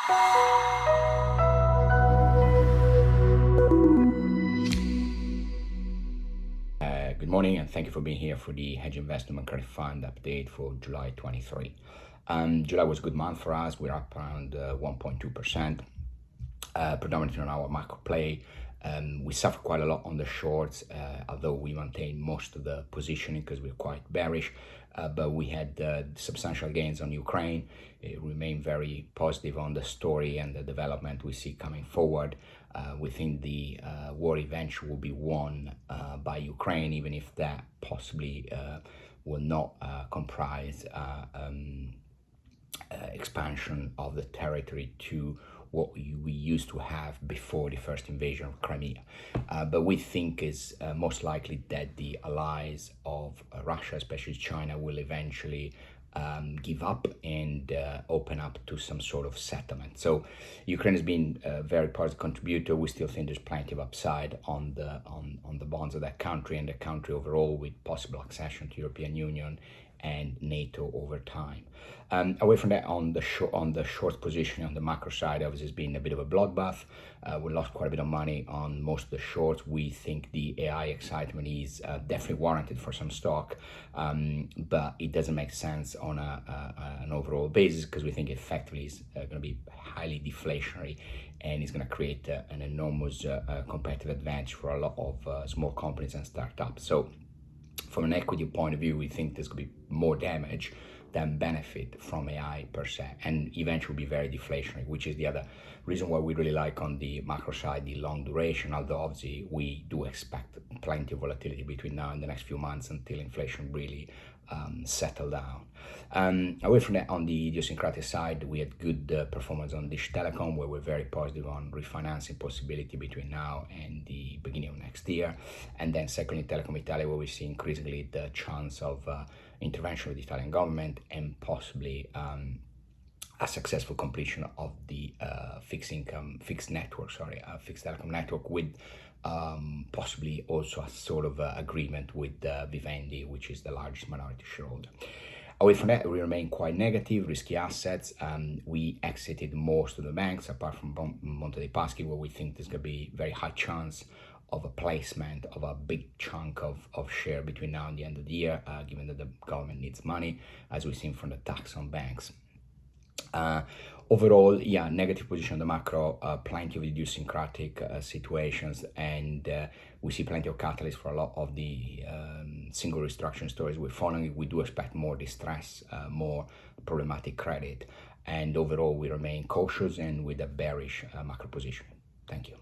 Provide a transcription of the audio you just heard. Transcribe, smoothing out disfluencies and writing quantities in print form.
Good morning, and thank you for being here for the Hedge Investment Credit Fund update for July 23. July was a good month for us. We're up around 1.2%, predominantly on our macro play. We suffered quite a lot on the shorts, although we maintained most of the positioning because we're quite bearish. But we had substantial gains on Ukraine. It remained very positive on the story and the development we see coming forward. We think the war eventually will be won by Ukraine, even if that possibly will not comprise expansion of the territory to what we used to have before the first invasion of Crimea. But we think is most likely that the allies of Russia, especially China, will eventually give up and open up to some sort of settlement. So Ukraine has been a very positive contributor. We still think there's plenty of upside on the bonds of that country and the country overall, with possible accession to European Union and NATO over time. Away from that, on the short position on the macro side, obviously it's been a bit of a bloodbath. We lost quite a bit of money on most of the shorts. We think the AI excitement is definitely warranted for some stock, but it doesn't make sense on an overall basis, because we think effectively is going to be highly deflationary and it's going to create an enormous competitive advantage for a lot of small companies and startups. So from an equity point of view, we think there's going to be more damage than benefit from AI per se, and eventually be very deflationary, which is the other reason why we really like on the macro side the long duration, although obviously we do expect plenty of volatility between now and the next few months until inflation really settle down. Away from that, on the idiosyncratic side, we had good performance on Dish Telecom, where we're very positive on refinancing possibility between now and the beginning of next year. And then secondly, Telecom Italia, where we see increasingly the chance of intervention with the Italian government and possibly a successful completion of the fixed telecom network, with possibly also a sort of agreement with Vivendi, which is the largest minority shareholder. Away from that, we remain quite negative. Risky assets. We exited most of the banks, apart from Monte dei Paschi, where we think there's going to be very high chance of a placement of a big chunk of share between now and the end of the year, given that the government needs money, as we've seen from the tax on banks. Overall, negative position on the macro, plenty of idiosyncratic situations, and we see plenty of catalysts for a lot of the single restructuring stories we're following. We do expect more distress, more problematic credit, and overall we remain cautious and with a bearish macro position. Thank you.